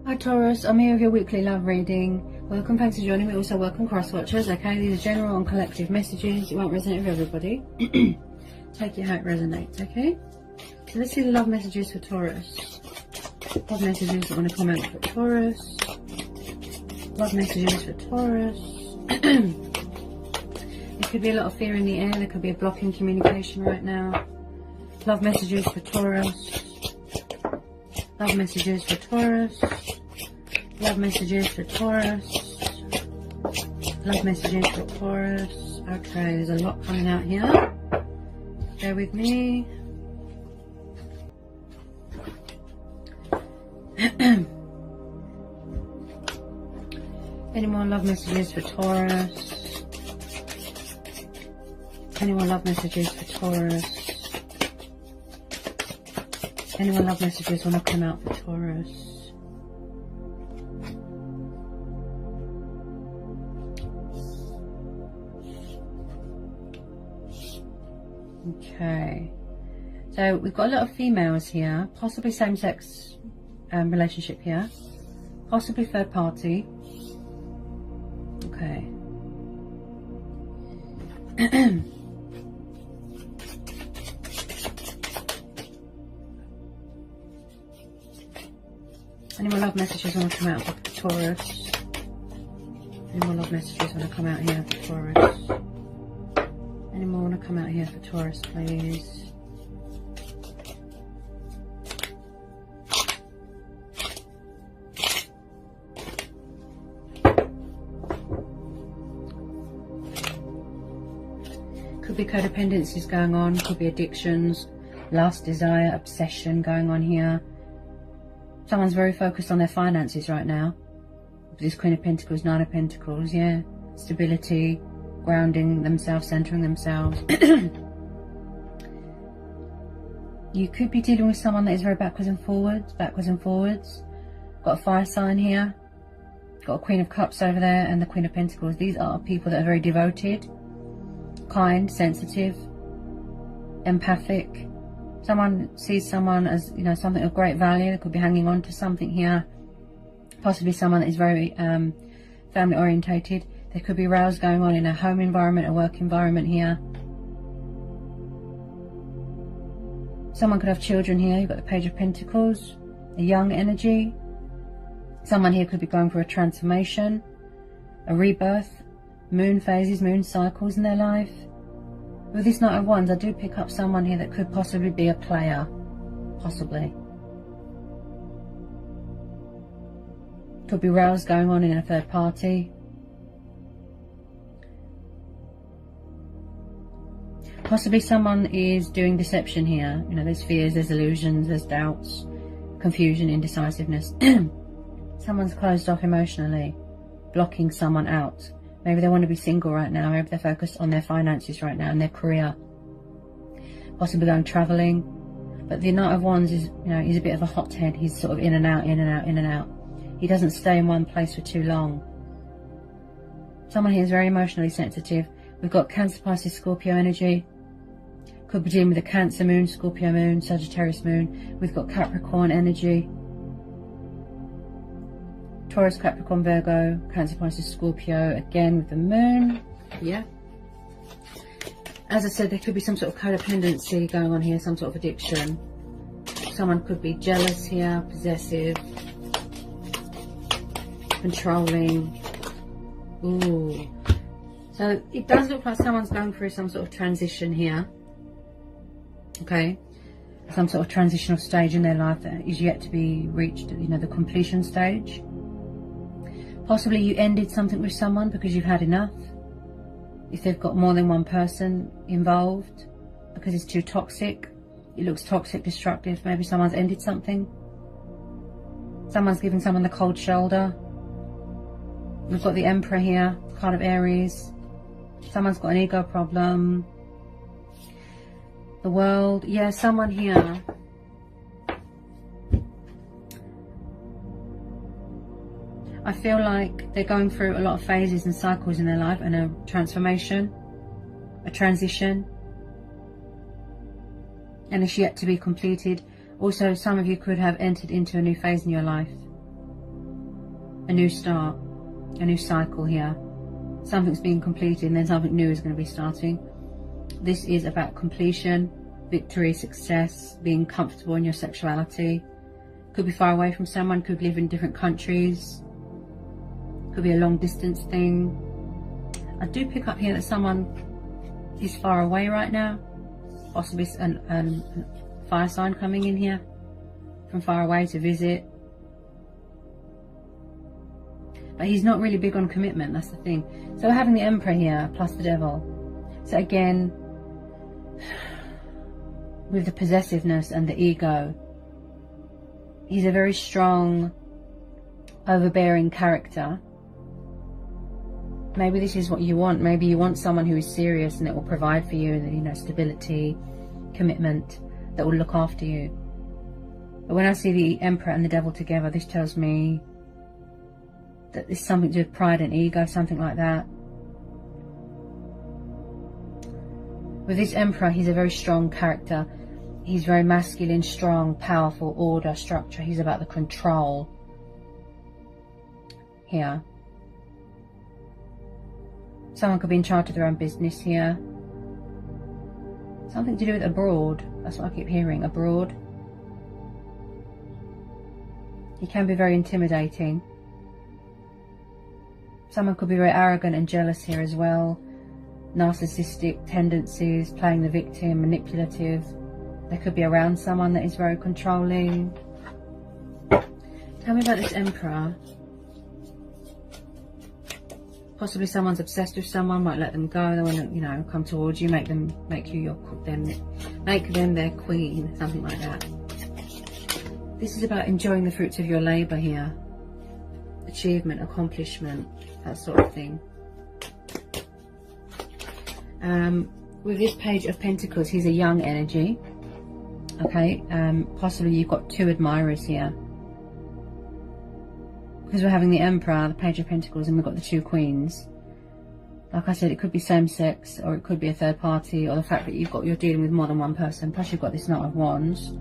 Hi Taurus, I'm here with your weekly love reading. Welcome, thanks for joining me. Also welcome cross watchers. Okay, these are general and collective messages. It won't resonate with everybody. Take it how it resonates, okay? So let's see the love messages for Taurus. Love messages that want to come out for Taurus. Love messages for Taurus. There could be a lot of fear in the air. There could be a block in communication right now. Love messages for Taurus. Love messages for Taurus. Love messages for Taurus. Love messages for Taurus. Okay, there's a lot coming out here. Bear with me. Any more love messages for Taurus? Any more love messages for Taurus? Any more love messages want to come out for Taurus? Okay, so we've got a lot of females here, possibly same-sex relationship here, possibly third party. Okay. Any more love messages want to come out for Taurus? Any more love messages want to come out here for Taurus? Any more want to come out here for Taurus, please? Could be codependencies going on, could be addictions, lust, desire, obsession going on here. Someone's very focused on their finances right now. This Queen of Pentacles, Nine of Pentacles, yeah. Stability, grounding themselves, centering themselves. You could be dealing with someone that is very backwards and forwards, Got a fire sign here. Got a Queen of Cups over there and the Queen of Pentacles. These are people that are very devoted, kind, sensitive, empathic. Someone sees someone as, you know, something of great value. They could be hanging on to something here. Possibly someone that is very family orientated. There could be rows going on in a home environment, a work environment here. Someone could have children here. You've got the Page of Pentacles, a young energy. Someone here could be going for a transformation, a rebirth, moon phases, moon cycles in their life. With this Knight of Wands, I do pick up someone here that could possibly be a player. Possibly. Could be rows going on in a third party. Possibly someone is doing deception here. You know, there's fears, there's illusions, there's doubts, confusion, indecisiveness. Someone's closed off emotionally, blocking someone out. Maybe they want to be single right now. Maybe they're focused on their finances right now and their career. Possibly going travelling. But the Knight of Wands is, you know, he's a bit of a hothead. He's sort of in and out, in and out, in and out. He doesn't stay in one place for too long. Someone here is very emotionally sensitive. We've got Cancer, Pisces, Scorpio energy. Could be dealing with a Cancer moon, Scorpio moon, Sagittarius moon. We've got Capricorn energy. Taurus, Capricorn, Virgo, Cancer, Pisces, Scorpio, again with the moon. Yeah. As I said, there could be some sort of codependency going on here, some sort of addiction. Someone could be jealous here, possessive, controlling. Ooh. So it does look like someone's going through some sort of transition here. Okay. Some sort of transitional stage in their life that is yet to be reached, you know, the completion stage. Possibly you ended something with someone because you've had enough. If they've got more than one person involved, because it's too toxic. It looks toxic, destructive. Maybe someone's ended something. Someone's giving someone the cold shoulder. We've got the Emperor here, card of Aries. Someone's got an ego problem. The World. Yeah, someone here. I feel like they're going through a lot of phases and cycles in their life and a transformation, a transition, and it's yet to be completed. Also, some of you could have entered into a new phase in your life. a new start, a new cycle here. Something's being completed and then something new is going to be starting. This is about completion, victory, success, being comfortable in your sexuality. Could be far away from someone, could live in different countries, could be a long distance thing. I do pick up here that someone is far away right now, possibly a fire sign coming in here from far away to visit. But he's not really big on commitment, that's the thing. So we're having the Emperor here, plus the Devil. So again, with the possessiveness and the ego, he's a very strong, overbearing character. Maybe this is what you want. Maybe you want someone who is serious and that will provide for you, you know, stability, commitment, that will look after you. But when I see the Emperor and the Devil together, this tells me that there's something to do with pride and ego, something like that. With this Emperor, he's a very strong character. He's very masculine, strong, powerful, order, structure. He's about the control here. Someone could be in charge of their own business here. Something to do with abroad. That's what I keep hearing, abroad. He can be very intimidating. Someone could be very arrogant and jealous here as well. Narcissistic tendencies, playing the victim, manipulative. They could be around someone that is very controlling. Tell me about this Emperor. Possibly someone's obsessed with someone, might let them go. They want to, you know, come towards you, make them their queen, something like that. This is about enjoying the fruits of your labour here. Achievement, accomplishment, that sort of thing. With this Page of Pentacles, he's a young energy. Okay, possibly you've got two admirers here. Because we're having the Emperor, the Page of Pentacles, and we've got the two Queens. Like I said, it could be same sex, or it could be a third party, or the fact that you're dealing with more than one person. Plus you've got this Knight of Wands,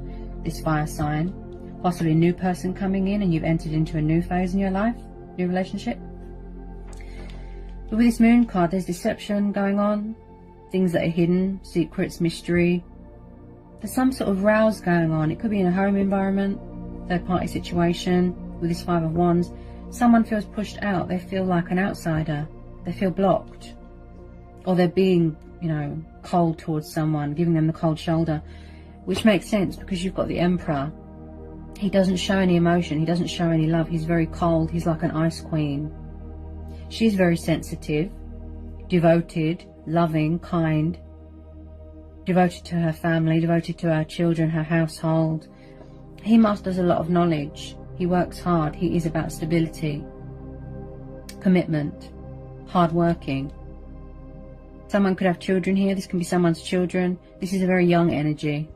this fire sign. Possibly a new person coming in and you've entered into a new phase in your life, new relationship. But with this Moon card, there's deception going on. Things that are hidden, secrets, mystery. There's some sort of rouse going on. It could be in a home environment, third party situation. With this Five of Wands, someone feels pushed out. They feel like an outsider. They feel blocked. Or they're being, you know, cold towards someone, giving them the cold shoulder. Which makes sense because you've got the Emperor. He doesn't show any emotion. He doesn't show any love. He's very cold. He's like an ice queen. She's very sensitive, devoted, loving, kind. Devoted to her family, devoted to her children, her household. He masters a lot of knowledge. He works hard. He is about stability, commitment, hard working. Someone could have children here. This can be someone's children. This is a very young energy.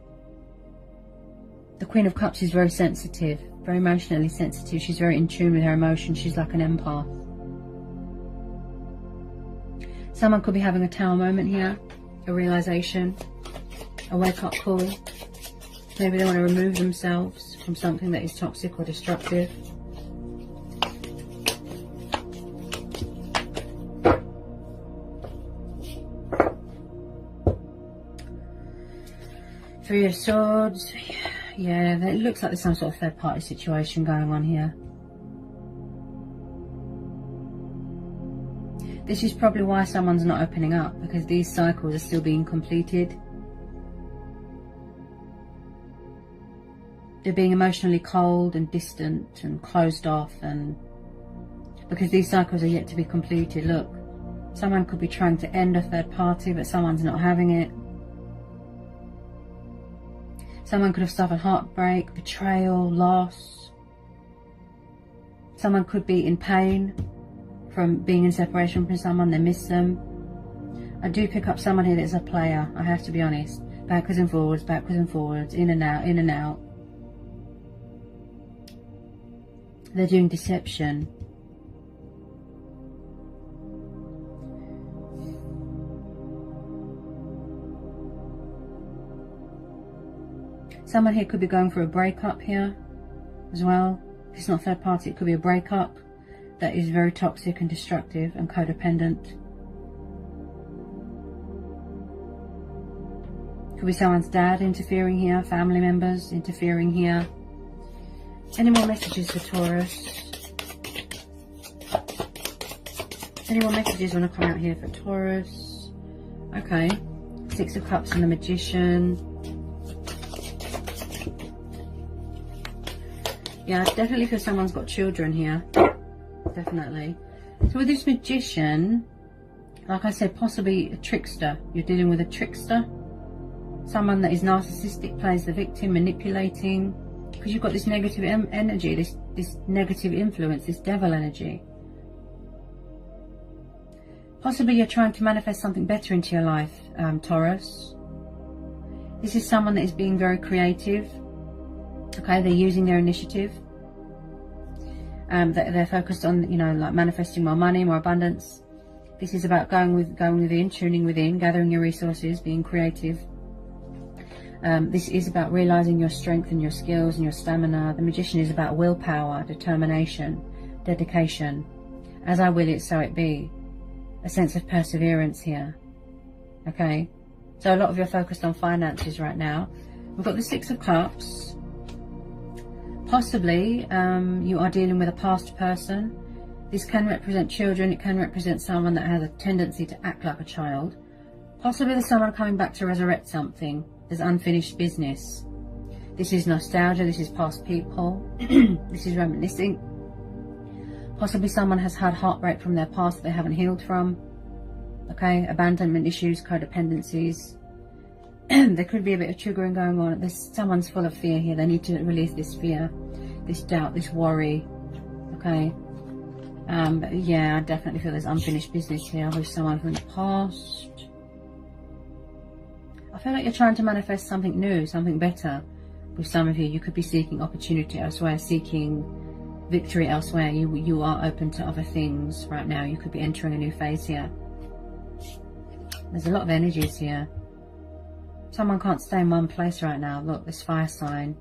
The Queen of Cups is very sensitive, very emotionally sensitive. She's very in tune with her emotions. She's like an empath. Someone could be having a Tower moment here, a realization, a wake-up call. Maybe they want to remove themselves from something that is toxic or destructive. Three of Swords. Yeah, it looks like there's some sort of third party situation going on here. This is probably why someone's not opening up, because these cycles are still being completed. They're being emotionally cold and distant and closed off, and because these cycles are yet to be completed. Look, someone could be trying to end a third party, but someone's not having it. Someone could have suffered heartbreak, betrayal, loss. Someone could be in pain from being in separation from someone. They miss them. I do pick up someone here that's a player, I have to be honest. Backwards and forwards, in and out, in and out. They're doing deception. Someone here could be going for a breakup here as well. If it's not third party, it could be a breakup. that is very toxic and destructive and codependent. Could be someone's dad interfering here, family members interfering here. Any more messages for Taurus? Any more messages want to come out here for Taurus? Okay. Six of Cups and the Magician. Yeah, I definitely feel someone's got children here. Definitely. So with this Magician, like I said, possibly a trickster. You're dealing with a trickster. Someone that is narcissistic, plays the victim, manipulating. Because you've got this negative energy, this negative influence, this devil energy. Possibly you're trying to manifest something better into your life, Taurus. This is someone that is being very creative. Okay, they're using their initiative. They're focused on, you know, like manifesting more money, more abundance. This is about going within, tuning within, gathering your resources, being creative. This is about realizing your strength and your skills and your stamina. The Magician is about willpower, determination, dedication. As I will it, so it be. A sense of perseverance here. Okay, so a lot of you are focused on finances right now. We've got the Six of Cups. Possibly you are dealing with a past person. This can represent children. It can represent someone that has a tendency to act like a child. Possibly there's someone coming back to resurrect something. There's unfinished business. This is nostalgia. This is past people. This is reminiscing. Possibly someone has had heartbreak from their past that they haven't healed from. Okay, abandonment issues, codependencies. There could be a bit of triggering going on. Someone's full of fear here. They need to release this fear, this doubt, this worry. Okay. But yeah, I definitely feel there's unfinished business here with someone from the past. I feel like you're trying to manifest something new, something better. With some of you, you could be seeking opportunity elsewhere, seeking victory elsewhere. You are open to other things right now. You could be entering a new phase here. There's a lot of energies here. Someone can't stay in one place right now. Look, this fire sign.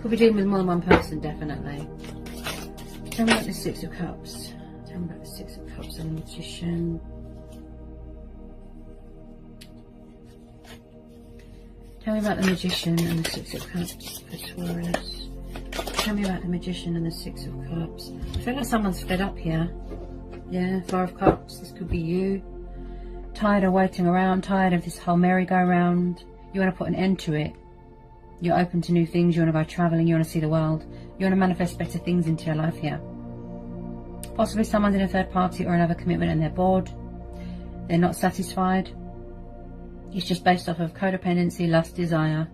Could be dealing with more than one person, definitely. Tell me about the Six of Cups. Tell me about the Six of Cups and the Magician. Tell me about the Magician and the Six of Cups for Taurus. Tell me about the Magician and the Six of Cups. I feel like someone's fed up here. Yeah, Four of Cups. This could be you. Tired of waiting around, tired of this whole merry-go-round. You want to put an end to it. You're open to new things. You want to go travelling. You want to see the world. You want to manifest better things into your life here. Possibly someone's in a third party or another commitment and they're bored. They're not satisfied. It's just based off of codependency, lust, desire.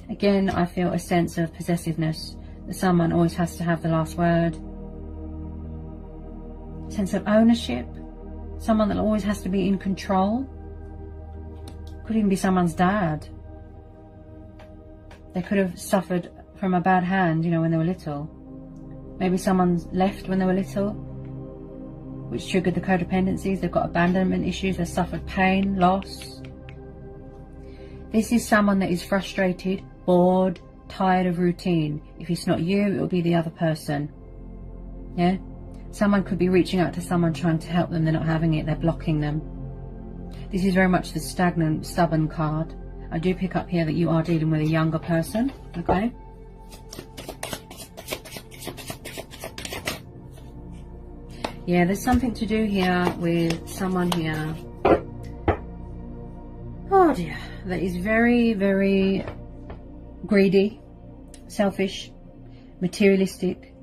Again, I feel a sense of possessiveness. That someone always has to have the last word. Sense of ownership. Someone that always has to be in control. Could even be someone's dad. They could have suffered from a bad hand, you know, when they were little. Maybe someone's left when they were little, which triggered the codependencies. They've got abandonment issues. They've suffered pain, loss. This is someone that is frustrated, bored, tired of routine. If it's not you, it will be the other person. Yeah? Someone could be reaching out to someone trying to help them. They're not having it. They're blocking them. This is very much the stagnant, stubborn card. I do pick up here that you are dealing with a younger person. Okay? Yeah, there's something to do here with someone here. Oh dear. That is very, very greedy, selfish, materialistic.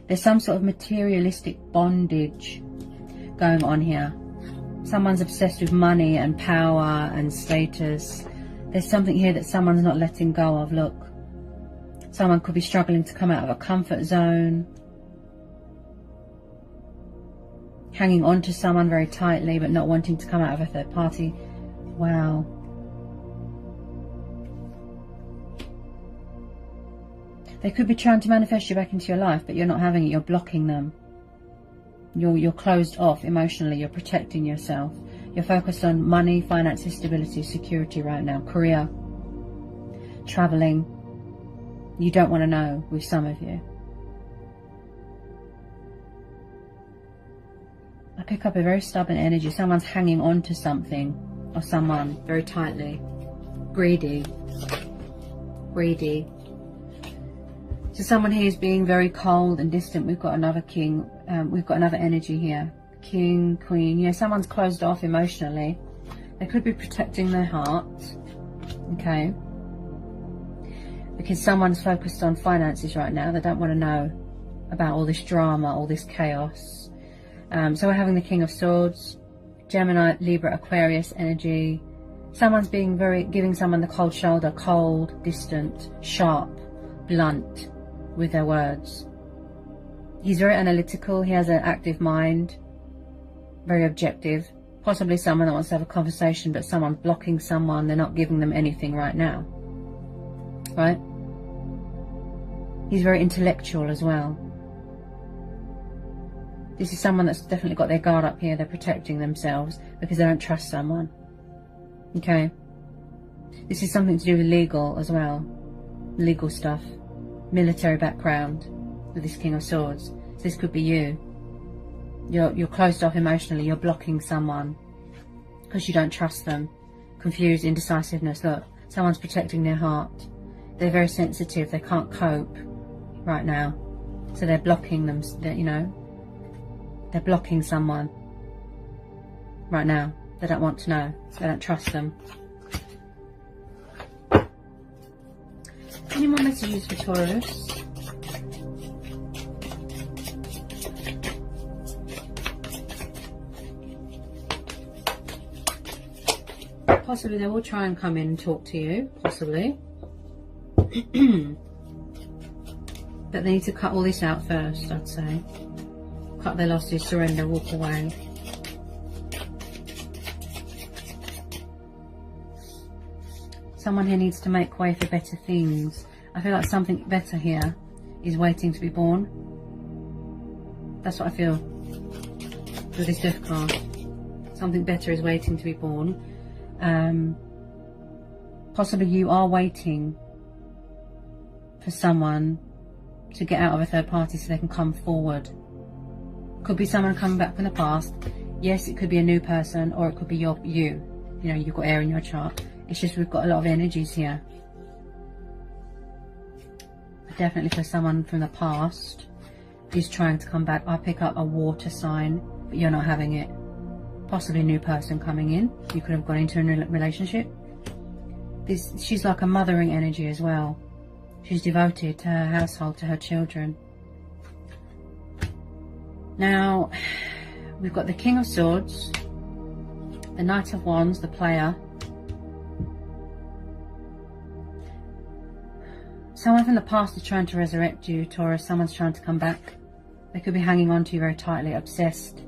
There's some sort of materialistic bondage going on here. Someone's obsessed with money and power and status. There's something here that someone's not letting go of. Look. Someone could be struggling to come out of a comfort zone. Hanging on to someone very tightly but not wanting to come out of a third party. Wow. They could be trying to manifest you back into your life, but you're not having it. You're blocking them. You're closed off emotionally. You're protecting yourself. You're focused on money, finances, stability, security right now. Career. Traveling. You don't want to know with some of you. I pick up a very stubborn energy. Someone's hanging on to something or someone very tightly. Greedy. Greedy. So someone here is being very cold and distant. We've got another king. We've got another energy here. King, queen. You know, someone's closed off emotionally. They could be protecting their heart. Okay. Because someone's focused on finances right now. They don't want to know about all this drama, all this chaos. So we're having the King of Swords, Gemini, Libra, Aquarius energy. Someone's being giving someone the cold shoulder, cold, distant, sharp, blunt with their words. He's very analytical. He has an active mind, very objective. Possibly someone that wants to have a conversation, but someone's blocking someone. They're not giving them anything right now. Right? He's very intellectual as well. This is someone that's definitely got their guard up here. They're protecting themselves because they don't trust someone. Okay. This is something to do with legal as well. Legal stuff. Military background with this King of Swords. So this could be you. You're closed off emotionally. You're blocking someone because you don't trust them. Confused, indecisiveness. Look, someone's protecting their heart. They're very sensitive. They can't cope right now. So they're blocking them, you know. They're blocking someone right now. They don't want to know. They don't trust them. Any more messages for Taurus? Possibly they will try and come in and talk to you. Possibly. But they need to cut all this out first, I'd say. Cut their losses, surrender, walk away. Someone here needs to make way for better things. I feel like something better here is waiting to be born. That's what I feel with this death card. Something better is waiting to be born. Possibly you are waiting for someone to get out of a third party so they can come forward. Could be someone coming back from the past. Yes, it could be a new person, or it could be you. You know, you've got air in your chart. It's just we've got a lot of energies here. But definitely for someone from the past who's trying to come back. I pick up a water sign, but you're not having it. Possibly a new person coming in. You could have gone into a relationship. She's like a mothering energy as well. She's devoted to her household, to her children. Now, we've got the King of Swords, the Knight of Wands, the player. Someone from the past is trying to resurrect you, Taurus. Someone's trying to come back. They could be hanging on to you very tightly, obsessed.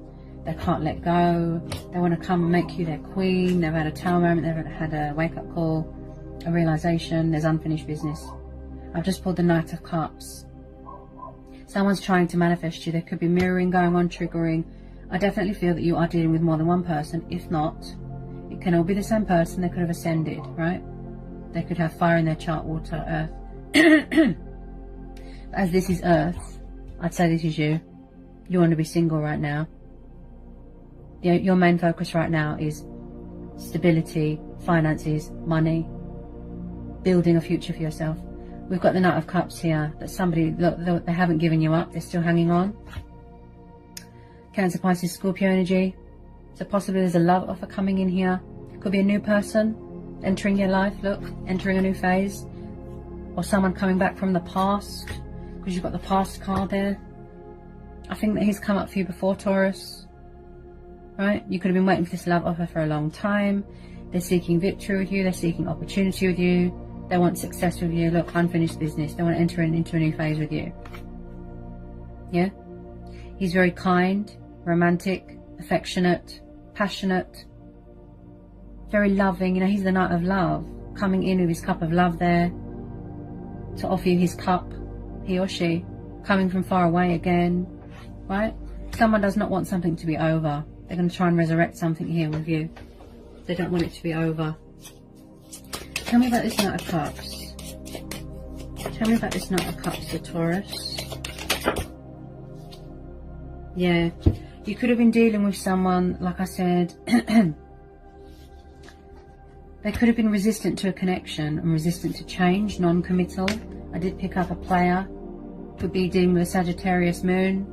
They can't let go. They want to come and make you their queen. They've had a tower moment. They've had a wake-up call, a realization. There's unfinished business. I've just pulled the Knight of Cups. Someone's trying to manifest you. There could be mirroring going on, triggering. I definitely feel that you are dealing with more than one person. If not, it can all be the same person. They could have ascended, right? They could have fire in their chart, water, earth. As this is earth, I'd say this is you. You want to be single right now. Your main focus right now is stability, finances, money, building a future for yourself. We've got the Knight of Cups here. That somebody, look, they haven't given you up. They're still hanging on. Cancer, Pisces, Scorpio energy. So possibly there's a love offer coming in here. Could be a new person entering your life. Look, entering a new phase. Or someone coming back from the past. Because you've got the past card there. I think that he's come up for you before, Taurus. Right? You could have been waiting for this love offer for a long time. They're seeking victory with you. They're seeking opportunity with you. They want success with you. Look, unfinished business. They want to enter into a new phase with you. Yeah? He's very kind, romantic, affectionate, passionate, very loving. You know, he's the Knight of Love. Coming in with his cup of love there to offer you his cup. He or she. Coming from far away again. Right? Someone does not want something to be over. They're going to try and resurrect something here with you. They don't want it to be over. Tell me about this Knight of Cups. Tell me about this Knight of Cups to Taurus. Yeah, you could have been dealing with someone, like I said, they could have been resistant to a connection and resistant to change, non-committal. I did pick up a player. Could be dealing with a Sagittarius moon,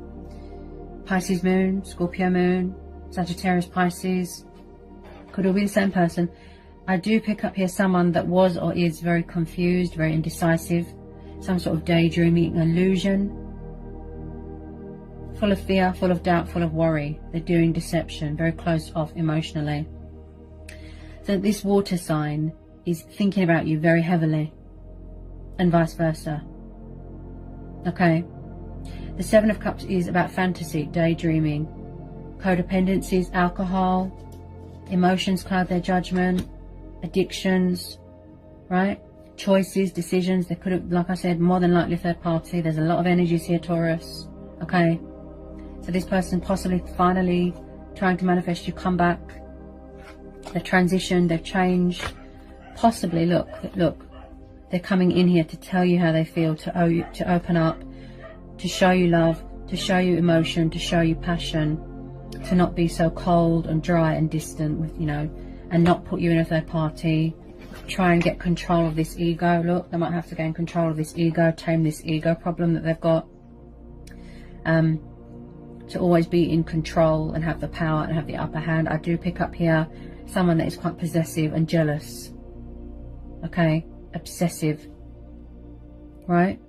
Pisces moon, Scorpio moon, Sagittarius Pisces. Could all be the same person. I do pick up here someone that was or is very confused, very indecisive, some sort of daydreaming illusion, full of fear, full of doubt, full of worry. They're doing deception, very closed off emotionally. So this water sign is thinking about you very heavily, and vice versa. Okay. The Seven of Cups is about fantasy, daydreaming, codependencies, alcohol, emotions cloud their judgment, addictions, right? Choices, decisions. They could have, like I said, more than likely third party. There's a lot of energies here, Taurus. Okay. So this person possibly finally trying to manifest you come back. They've transitioned, they've changed. Possibly, look, they're coming in here to tell you how they feel, to open up, to show you love, to show you emotion, to show you passion, to not be so cold and dry and distant with, you know, and not put you in a third party. Try and get control of this ego. Look, they might have to gain control of this ego, tame this ego problem that they've got. To always be in control and have the power and have the upper hand. I do pick up here someone that is quite possessive and jealous. Okay, obsessive, right?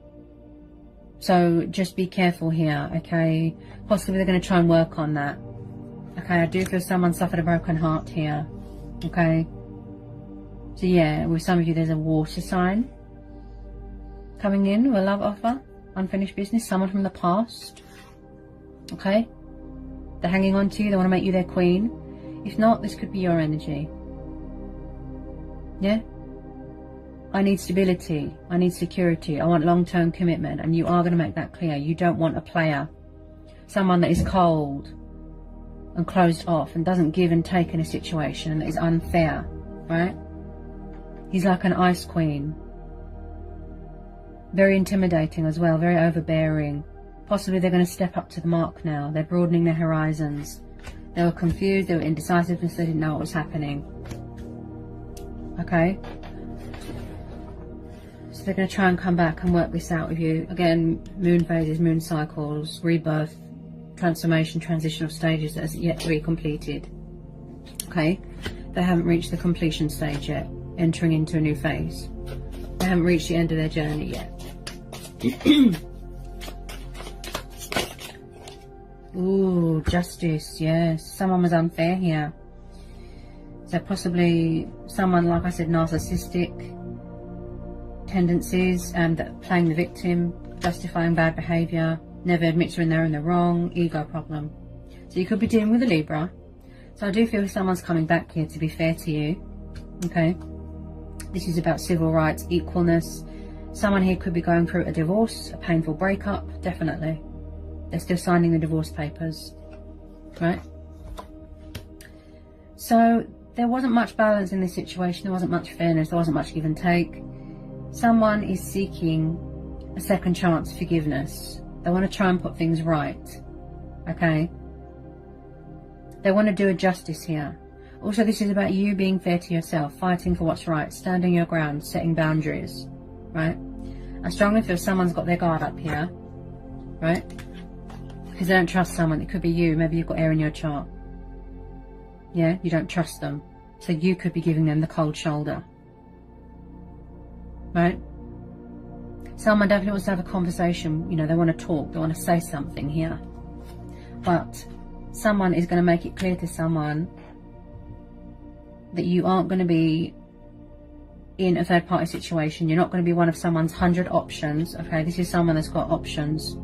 So just be careful here, okay? Possibly they're going to try and work on that. Okay, I do feel someone suffered a broken heart here. Okay, so yeah, with some of you there's a water sign coming in with a love offer, unfinished business, someone from the past. Okay, they're hanging on to you, they want to make you their queen. If not, this could be your energy. Yeah, I need stability, I need security, I want long-term commitment, and you are going to make that clear. You don't want a player, someone that is cold and closed off and doesn't give and take in a situation and that is unfair, right? He's like an ice queen, very intimidating as well, very overbearing. Possibly they're going to step up to the mark now. They're broadening their horizons. They were confused, they were indecisive, they didn't know what was happening. Okay, so they're going to try and come back and work this out with you. Again, moon phases, moon cycles, rebirth, transformation, transitional stages that is yet to be completed. Okay, they haven't reached the completion stage yet, entering into a new phase. They haven't reached the end of their journey yet. Ooh, justice, yes. Someone was unfair here. So possibly someone, like I said, narcissistic tendencies and playing the victim, justifying bad behaviour, never admits when they're in the wrong, ego problem. So you could be dealing with a Libra. So I do feel someone's coming back here to be fair to you. Okay. This is about civil rights, equalness. Someone here could be going through a divorce, a painful breakup, definitely. They're still signing the divorce papers, right? So there wasn't much balance in this situation. There wasn't much fairness. There wasn't much give and take. Someone is seeking a second chance, forgiveness. They want to try and put things right, okay? They want to do a justice here. Also, this is about you being fair to yourself, fighting for what's right, standing your ground, setting boundaries, right? I strongly feel someone's got their guard up here, right? Because they don't trust someone. It could be you. Maybe you've got air in your chart. Yeah, you don't trust them. So you could be giving them the cold shoulder. Right? Someone definitely wants to have a conversation. You know, they want to talk. They want to say something here. But someone is going to make it clear to someone that you aren't going to be in a third party situation. You're not going to be one of someone's 100 options. Okay, this is someone that's got options.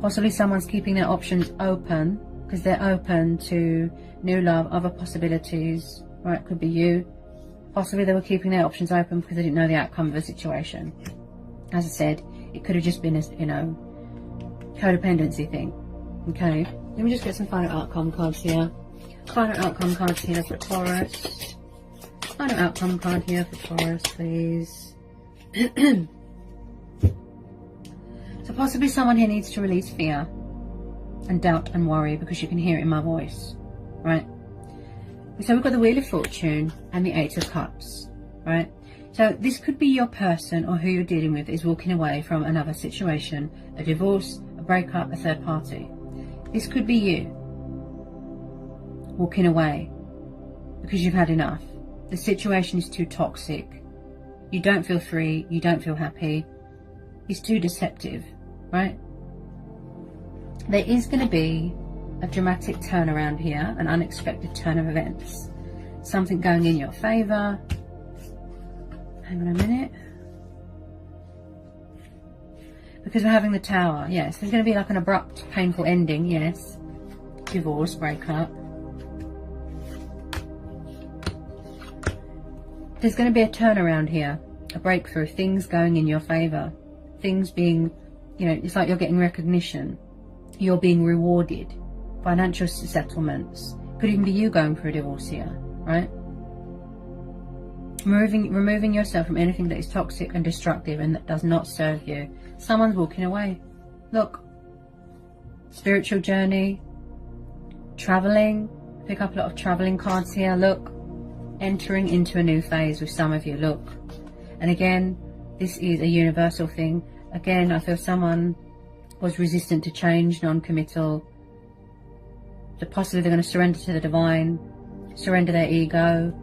Possibly someone's keeping their options open because they're open to new love, other possibilities, right? Could be you. Possibly they were keeping their options open because they didn't know the outcome of the situation. As I said, it could have just been a, you know, codependency thing. Okay, let me just get some final outcome cards here. Final outcome cards here for Taurus. Final outcome card here for Taurus, please. possibly someone here needs to release fear and doubt and worry, because you can hear it in my voice, right? So we've got the Wheel of Fortune and the Eight of Cups, right? So this could be your person, or who you're dealing with is walking away from another situation, a divorce, a breakup, a third party. This could be you walking away because you've had enough. The situation is too toxic. You don't feel free. You don't feel happy. It's too deceptive, right? There is going to be a dramatic turnaround here, an unexpected turn of events. Something going in your favour. Hang on a minute. Because we're having the Tower, yes. There's going to be like an abrupt, painful ending, yes. Divorce, breakup. There's going to be a turnaround here, a breakthrough, things going in your favour. Things being, you know, it's like you're getting recognition. You're being rewarded. Financial settlements. Could even be you going for a divorce here, right? Removing yourself from anything that is toxic and destructive and that does not serve you. Someone's walking away. Look. Spiritual journey. Travelling. Pick up a lot of travelling cards here. Look. Entering into a new phase with some of you. Look. And again, this is a universal thing. Again, I feel someone was resistant to change, non-committal. So possibly they're going to surrender to the divine, surrender their ego,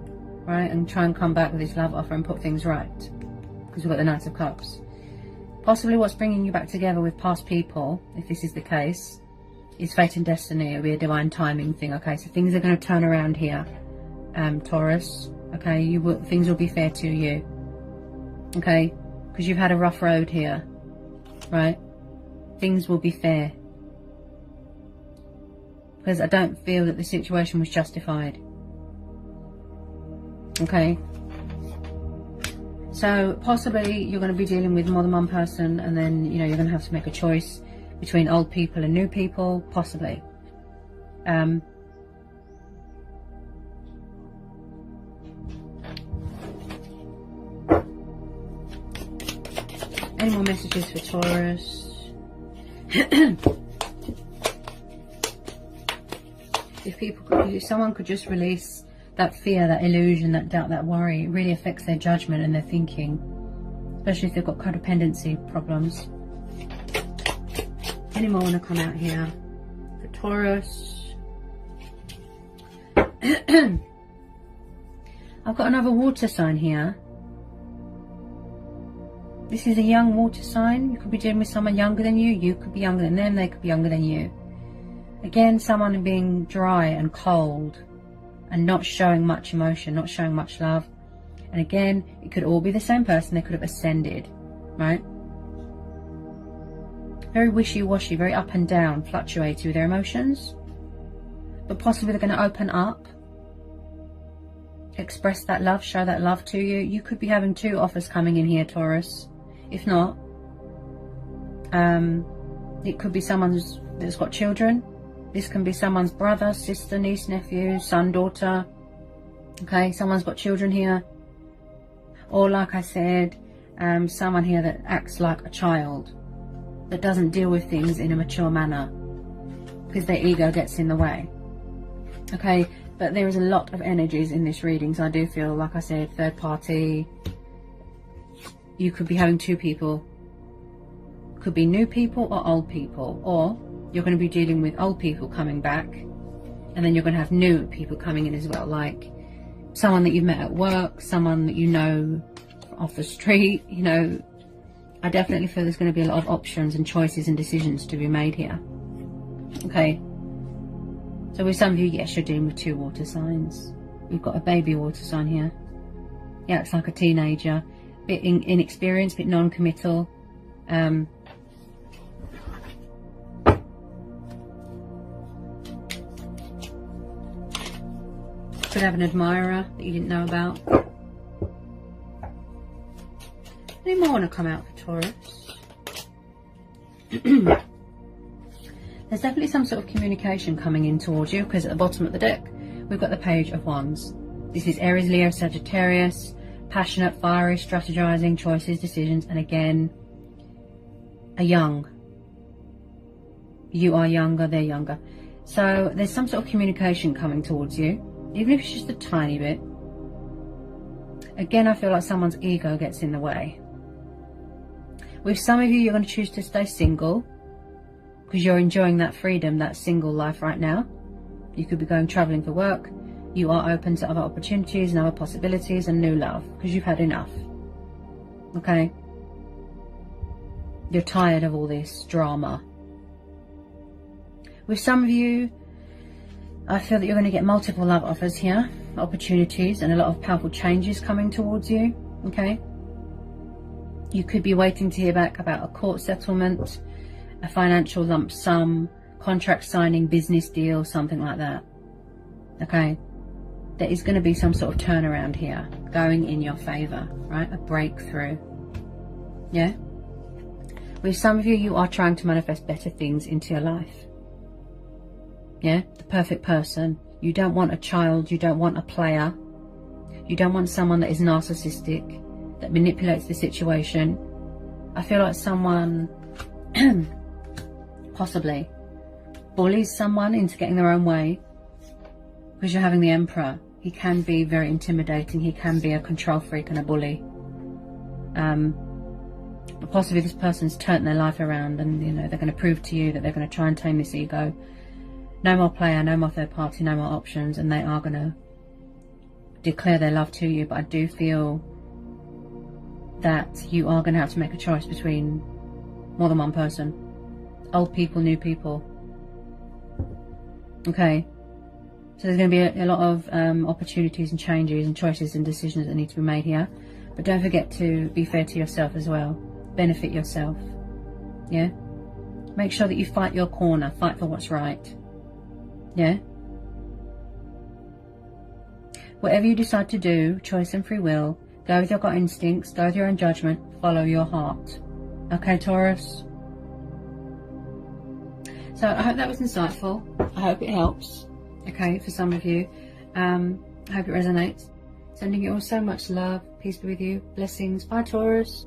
right, and try and come back with this love offer and put things right. Because we've got the Knight of Cups. Possibly what's bringing you back together with past people, if this is the case, is fate and destiny. It'll be a divine timing thing. Okay, so things are going to turn around here, Taurus. Okay, things will be fair to you. Okay, because you've had a rough road here, right? Things will be fair. Because I don't feel that the situation was justified. Okay. So possibly you're going to be dealing with more than one person, and then, you know, you're going to have to make a choice between old people and new people, possibly. Any more messages for Taurus? If someone could just release that fear, that illusion, that doubt, that worry, it really affects their judgment and their thinking, especially if they've got codependency problems. Any more want to come out here for Taurus? I've got another water sign here. This is a young water sign. You could be dealing with someone younger than you. You could be younger than them. They could be younger than you. Again, someone being dry and cold and not showing much emotion, not showing much love. And again, it could all be the same person. They could have ascended, right? Very wishy-washy, very up and down, fluctuating with their emotions. But possibly they're going to open up, express that love, show that love to you. You could be having 2 offers coming in here, Taurus. If not, it could be someone that's got children. This can be someone's brother, sister, niece, nephew, son, daughter. Okay, someone's got children here. Or like I said, someone here that acts like a child, that doesn't deal with things in a mature manner because their ego gets in the way. Okay, but there is a lot of energies in this reading, so I do feel, like I said, third party. You could be having 2 people. Could be new people or old people, or you're going to be dealing with old people coming back, and then you're going to have new people coming in as well, like someone that you've met at work, someone that you know off the street. You know, I definitely feel there's going to be a lot of options and choices and decisions to be made here. Okay, so with some of you, yes, you're dealing with 2 water signs. We've got a baby water sign here. Yeah, it's like a teenager, bit inexperienced, bit non-committal. Could have an admirer that you didn't know about. Any more want to come out for Taurus? There's definitely some sort of communication coming in towards you, because at the bottom of the deck we've got the Page of Wands. This is Aries, Leo, Sagittarius, passionate, fiery, strategizing, choices, decisions, and again, a young You are younger, they're younger. So there's some sort of communication coming towards you, even if it's just a tiny bit. Again, I feel like someone's ego gets in the way. With some of you, you're going to choose to stay single because you're enjoying that freedom, that single life right now. You could be going traveling for work. You are open to other opportunities and other possibilities and new love because you've had enough. Okay? You're tired of all this drama. With some of you, I feel that you're going to get multiple love offers here, opportunities, and a lot of powerful changes coming towards you. Okay? You could be waiting to hear back about a court settlement, a financial lump sum, contract signing, business deal, something like that. Okay? There is going to be some sort of turnaround here, going in your favour, right? A breakthrough. Yeah? With some of you, you are trying to manifest better things into your life. Yeah? The perfect person. You don't want a child. You don't want a player. You don't want someone that is narcissistic, that manipulates the situation. I feel like someone possibly bullies someone into getting their own way because you're having the Emperor. He can be very intimidating. He can be a control freak and a bully. But possibly this person's turned their life around and, you know, they're going to prove to you that they're going to try and tame this ego. No more player, no more third party, no more options, and they are going to declare their love to you. But I do feel that you are going to have to make a choice between more than one person. Old people, new people. Okay? So there's going to be a lot of opportunities and changes and choices and decisions that need to be made here. But don't forget to be fair to yourself as well. Benefit yourself. Yeah? Make sure that you fight your corner. Fight for what's right. Yeah? Whatever you decide to do, choice and free will, go with your gut instincts, go with your own judgment, follow your heart. Okay, Taurus? So I hope that was insightful. I hope it helps. Okay, for some of you. I hope it resonates. Sending you all so much love. Peace be with you. Blessings. Bye, Taurus.